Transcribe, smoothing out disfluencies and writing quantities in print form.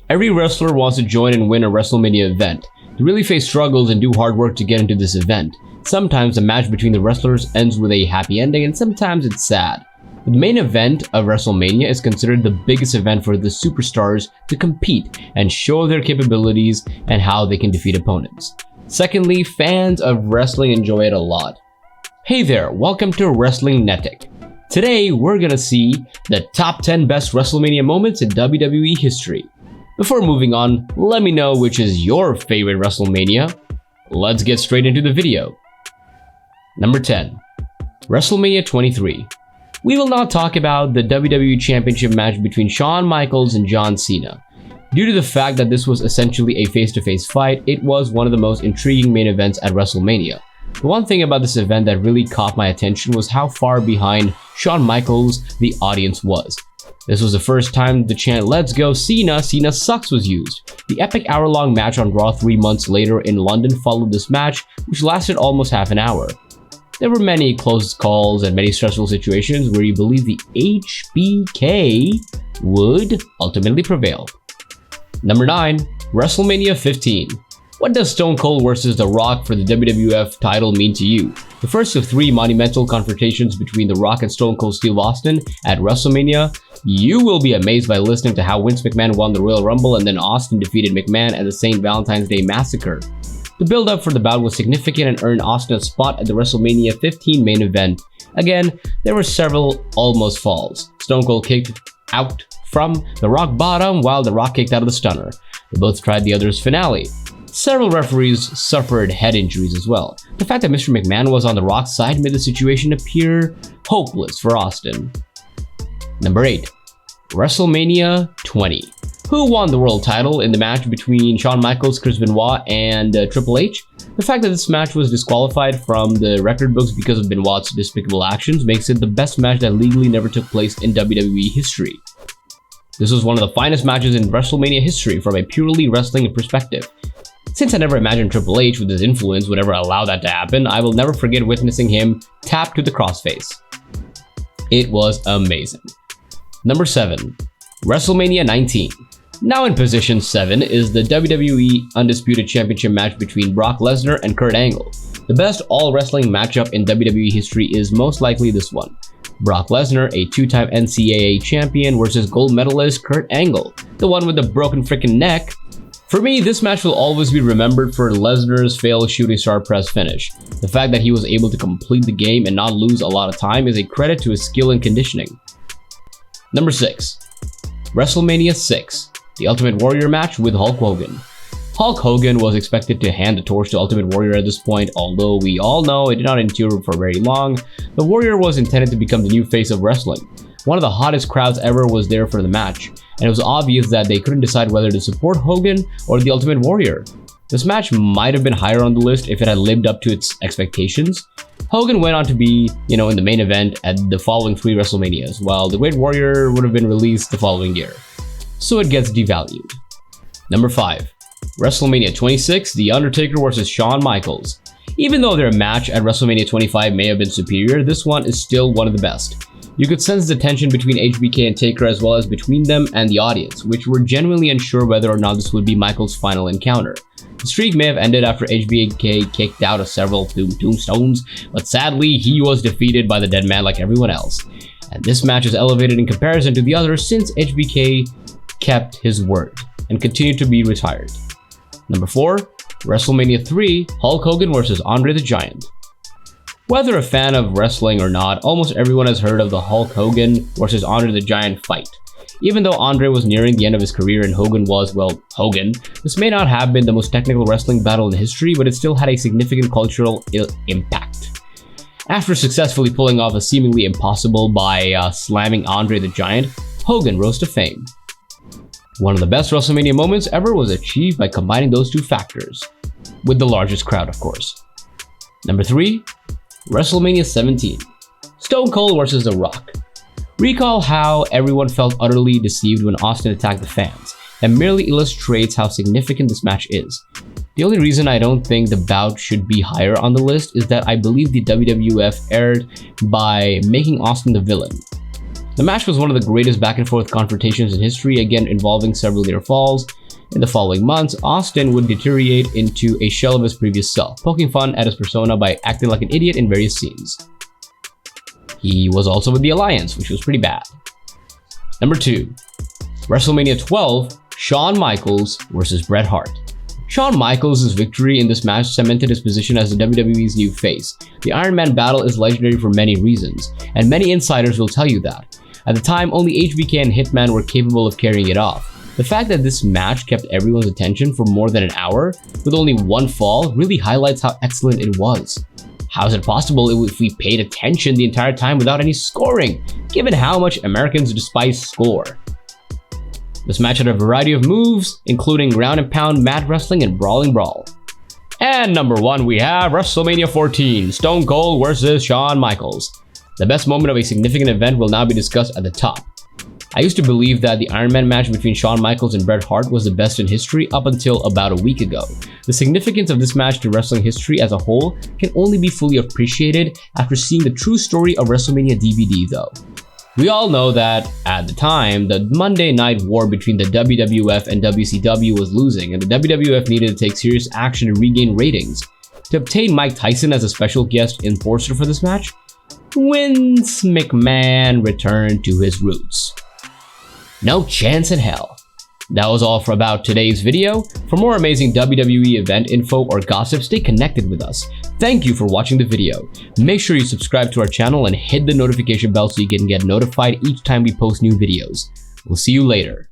Every wrestler wants to join and win a WrestleMania event. They really face struggles and do hard work to get into this event. Sometimes the match between the wrestlers ends with a happy ending, and sometimes it's sad. The main event of WrestleMania is considered the biggest event for the superstars to compete and show their capabilities and how they can defeat opponents. Secondly, fans of wrestling enjoy it a lot. Hey there, welcome to WrestlingNetic. Today, we're gonna see the top 10 best WrestleMania moments in WWE history. Before moving on, let me know which is your favorite WrestleMania. Let's get straight into the video. Number 10. WrestleMania 23. We will not talk about the WWE Championship match between Shawn Michaels and John Cena. Due to the fact that this was essentially a face-to-face fight, it was one of the most intriguing main events at WrestleMania. The one thing about this event that really caught my attention was how far behind Shawn Michaels the audience was. This was the first time the chant "Let's go Cena, Cena sucks" was used. The epic hour-long match on Raw 3 months later in London followed this match, which lasted almost half an hour. There were many close calls and many stressful situations where you believe the HBK would ultimately prevail. Number 9. WrestleMania 15. What does Stone Cold vs. The Rock for the WWF title mean to you? The first of 3 monumental confrontations between The Rock and Stone Cold Steve Austin at WrestleMania. You will be amazed by listening to how Vince McMahon won the Royal Rumble and then Austin defeated McMahon at the St. Valentine's Day Massacre. The build-up for the bout was significant and earned Austin a spot at the WrestleMania 15 main event. Again, there were several almost falls. Stone Cold kicked out from the Rock bottom while The Rock kicked out of the stunner. They both tried the other's finale. Several referees suffered head injuries as well. The fact that Mr. McMahon was on The Rock's side made the situation appear hopeless for Austin. Number 8. WrestleMania 20. Who won the world title in the match between Shawn Michaels, Chris Benoit, and Triple H? The fact that this match was disqualified from the record books because of Benoit's despicable actions makes it the best match that legally never took place in WWE history. This was one of the finest matches in WrestleMania history from a purely wrestling perspective. Since I never imagined Triple H with his influence would ever allow that to happen, I will never forget witnessing him tap to the crossface. It was amazing. Number 7. WrestleMania 19. Now in position 7 is the WWE Undisputed Championship match between Brock Lesnar and Kurt Angle. The best all-wrestling matchup in WWE history is most likely this one. Brock Lesnar, a 2-time NCAA champion, versus gold medalist Kurt Angle, the one with the broken freaking neck. For me, this match will always be remembered for Lesnar's failed shooting star press finish. The fact that he was able to complete the game and not lose a lot of time is a credit to his skill and conditioning. Number 6. WrestleMania 6. The Ultimate Warrior match with Hulk Hogan. Hulk Hogan was expected to hand the torch to Ultimate Warrior at this point, although we all know it did not endure for very long. The Warrior was intended to become the new face of wrestling. One of the hottest crowds ever was there for the match, and it was obvious that they couldn't decide whether to support Hogan or the Ultimate Warrior. This match might have been higher on the list if it had lived up to its expectations. Hogan went on to be, in the main event at the following 3 WrestleManias, while the Great Warrior would have been released the following year. So it gets devalued. Number 5. WrestleMania 26, The Undertaker vs. Shawn Michaels. Even though their match at WrestleMania 25 may have been superior, this one is still one of the best. You could sense the tension between HBK and Taker as well as between them and the audience, which were genuinely unsure whether or not this would be Michaels' final encounter. The streak may have ended after HBK kicked out of several tombstones, but sadly he was defeated by the dead man like everyone else. And this match is elevated in comparison to the others since HBK kept his word and continued to be retired. Number 4. WrestleMania 3, Hulk Hogan vs. Andre the Giant. Whether a fan of wrestling or not, almost everyone has heard of the Hulk Hogan vs. Andre the Giant fight. Even though Andre was nearing the end of his career and Hogan was, well, Hogan, this may not have been the most technical wrestling battle in history, but it still had a significant cultural impact. After successfully pulling off a seemingly impossible by slamming Andre the Giant, Hogan rose to fame. One of the best WrestleMania moments ever was achieved by combining those 2 factors, with the largest crowd, of course. Number 3. WrestleMania 17. Stone Cold vs. The Rock. Recall how everyone felt utterly deceived when Austin attacked the fans. That merely illustrates how significant this match is. The only reason I don't think the bout should be higher on the list is that I believe the WWF erred by making Austin the villain. The match was one of the greatest back and forth confrontations in history, again involving several near falls. In the following months, Austin would deteriorate into a shell of his previous self, poking fun at his persona by acting like an idiot in various scenes. He was also with the Alliance, which was pretty bad. Number 2. WrestleMania 12, Shawn Michaels vs. Bret Hart. Shawn Michaels' victory in this match cemented his position as the WWE's new face. The Iron Man battle is legendary for many reasons, and many insiders will tell you that. At the time, only HBK and Hitman were capable of carrying it off. The fact that this match kept everyone's attention for more than an hour, with only one fall, really highlights how excellent it was. How is it possible if we paid attention the entire time without any scoring, given how much Americans despise score? This match had a variety of moves, including ground and pound, mat wrestling, and brawling brawl. And number 1, we have WrestleMania 14, Stone Cold vs. Shawn Michaels. The best moment of a significant event will now be discussed at the top. I used to believe that the Iron Man match between Shawn Michaels and Bret Hart was the best in history up until about a week ago. The significance of this match to wrestling history as a whole can only be fully appreciated after seeing the true story of WrestleMania DVD though. We all know that, at the time, the Monday Night War between the WWF and WCW was losing, and the WWF needed to take serious action to regain ratings. To obtain Mike Tyson as a special guest enforcer for this match, Vince McMahon returned to his roots. No chance in hell. That was all for about today's video. For more amazing WWE event info or gossip, stay connected with us. Thank you for watching the video. Make sure you subscribe to our channel and hit the notification bell so you can get notified each time we post new videos. We'll see you later.